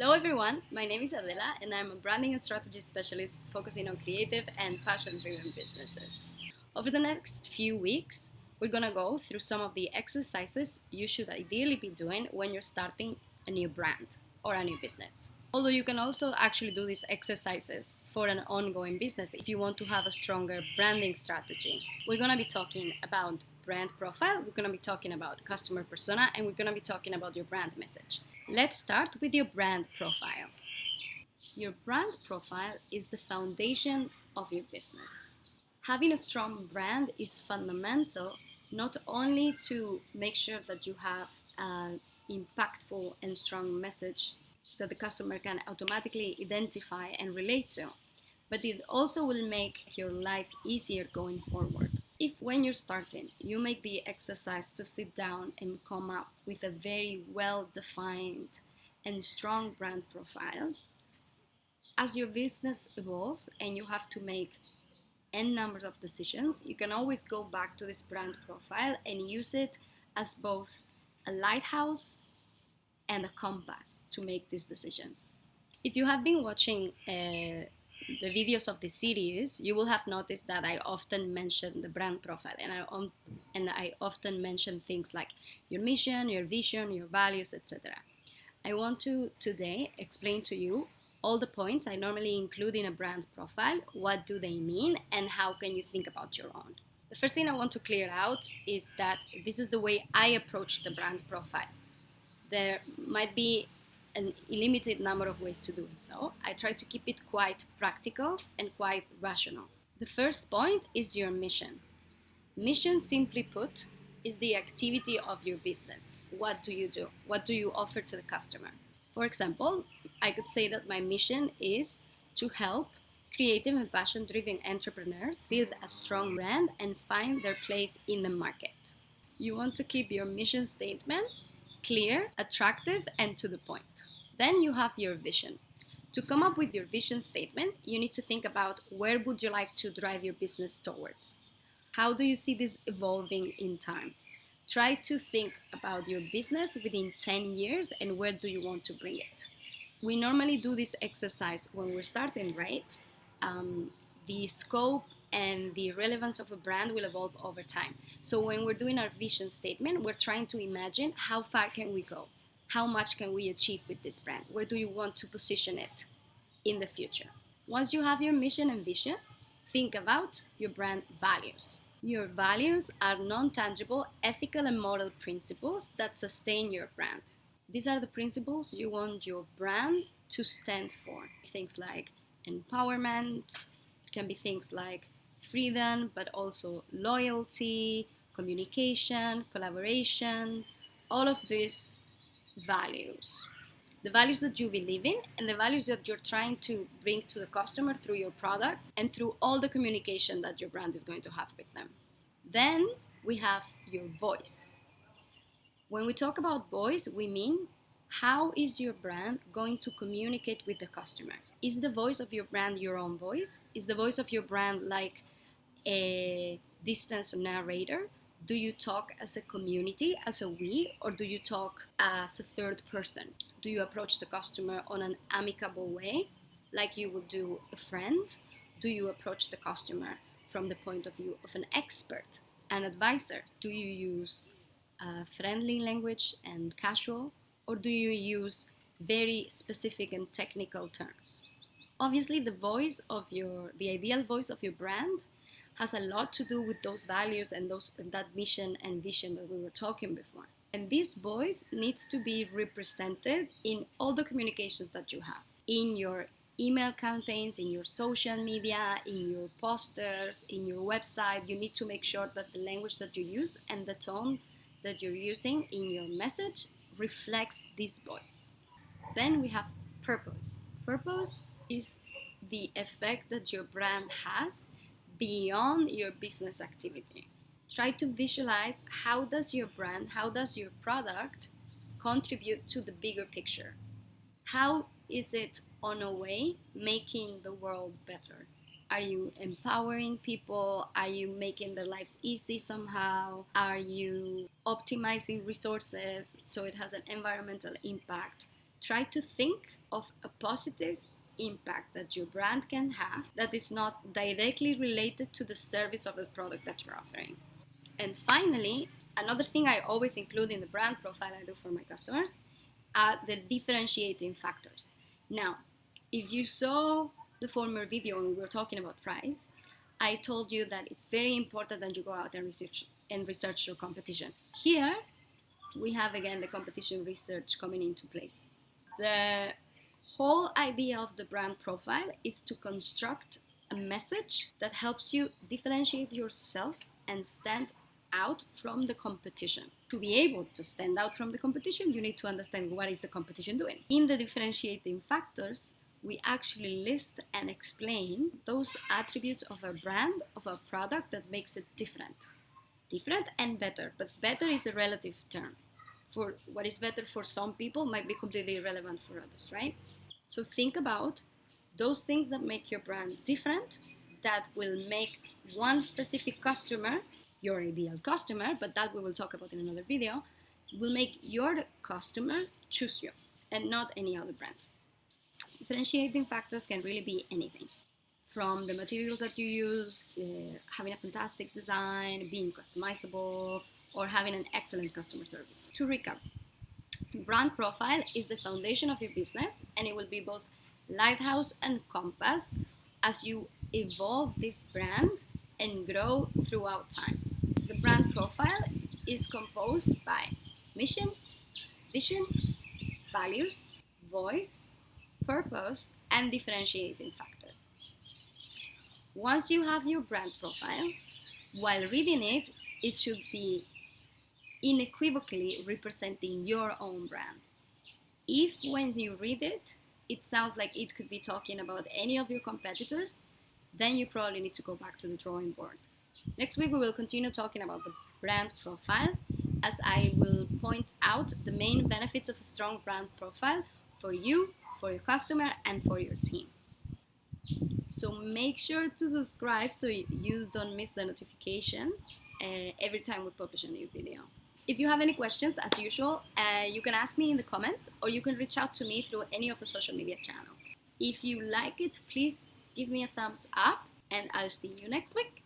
Hello everyone, my name is Adela and I'm a branding and strategy specialist focusing on creative and passion-driven businesses. Over the next few weeks, we're gonna go through some of the exercises you should ideally be doing when you're starting a new brand or a new business. Although you can also actually do these exercises for an ongoing business if you want to have a stronger branding strategy. We're gonna be talking about brand profile, we're gonna be talking about customer persona, and we're gonna be talking about your brand message. Let's start with your brand profile. Your brand profile is the foundation of your business. Having a strong brand is fundamental not only to make sure that you have an impactful and strong message that the customer can automatically identify and relate to, but it also will make your life easier going forward. If when you're starting, you make the exercise to sit down and come up with a very well defined and strong brand profile, as your business evolves and you have to make n numbers of decisions, you can always go back to this brand profile and use it as both a lighthouse and a compass to make these decisions. If you have been watching the videos of the series, you will have noticed that I often mention the brand profile, and I often mention things like your mission, your vision, your values, etc. I want to today explain to you all the points I normally include in a brand profile, what do they mean, and how can you think about your own. The first thing I want to clear out is that this is the way I approach the brand profile. There might be an limited number of ways to do so. I try to keep it quite practical and quite rational. The first point is your mission. Mission, simply put, is the activity of your business. What do you do? What do you offer to the customer? For example, I could say that my mission is to help creative and passion-driven entrepreneurs build a strong brand and find their place in the market. You want to keep your mission statement clear, attractive, and to the point. Then you have your vision. To come up with your vision statement, you need to think about where would you like to drive your business towards? How do you see this evolving in time? Try to think about your business within 10 years and where do you want to bring it. We normally do this exercise when we're starting, right? The scope and the relevance of a brand will evolve over time. So when we're doing our vision statement, we're trying to imagine how far can we go? How much can we achieve with this brand? Where do you want to position it in the future? Once you have your mission and vision, think about your brand values. Your values are non-tangible, ethical and moral principles that sustain your brand. These are the principles you want your brand to stand for. Things like empowerment, it can be things like freedom, but also loyalty, communication, collaboration, all of these values. The values that you believe in and the values that you're trying to bring to the customer through your products and through all the communication that your brand is going to have with them. Then we have your voice. When we talk about voice, we mean how is your brand going to communicate with the customer? Is the voice of your brand your own voice? Is the voice of your brand like a distance narrator? Do you talk as a community, as a we, or do you talk as a third person? Do you approach the customer on an amicable way, like you would do a friend? Do you approach the customer from the point of view of an expert, an advisor? Do you use friendly language and casual, or do you use very specific and technical terms? Obviously, the ideal voice of your brand has a lot to do with those values and that mission and vision that we were talking before. And this voice needs to be represented in all the communications that you have, in your email campaigns, in your social media, in your posters, in your website. You need to make sure that the language that you use and the tone that you're using in your message reflects this voice. Then we have purpose. Purpose is the effect that your brand has beyond your business activity. Try to visualize how does your brand, how does your product contribute to the bigger picture? How is it on a way making the world better? Are you empowering people? Are you making their lives easy somehow? Are you optimizing resources so it has an environmental impact? Try to think of a positive impact that your brand can have that is not directly related to the service of the product that you're offering. And finally, another thing I always include in the brand profile I do for my customers are the differentiating factors. Now, if you saw the former video when we were talking about price, I told you that it's very important that you go out and research your competition. Here, we have again the competition research coming into place. The whole idea of the brand profile is to construct a message that helps you differentiate yourself and stand out from the competition. To be able to stand out from the competition, you need to understand what is the competition doing. In the differentiating factors, we actually list and explain those attributes of a brand, of a product that makes it different. Different and better, but better is a relative term. For what is better for some people might be completely irrelevant for others, right? So think about those things that make your brand different, that will make one specific customer, your ideal customer, but that we will talk about in another video, will make your customer choose you and not any other brand. Differentiating factors can really be anything. From the materials that you use, having a fantastic design, being customizable, or having an excellent customer service. To recap, brand profile is the foundation of your business, and it will be both lighthouse and compass as you evolve this brand and grow throughout time. The brand profile is composed by mission, vision, values, voice, purpose, and differentiating factor. Once you have your brand profile, while reading it, it should be unequivocally representing your own brand. If when you read it, it sounds like it could be talking about any of your competitors, then you probably need to go back to the drawing board. Next week, we will continue talking about the brand profile, as I will point out the main benefits of a strong brand profile for you, for your customer, and for your team. So make sure to subscribe so you don't miss the notifications every time we publish a new video. If you have any questions, as usual, you can ask me in the comments, or you can reach out to me through any of the social media channels. If you like it, please give me a thumbs up, and I'll see you next week.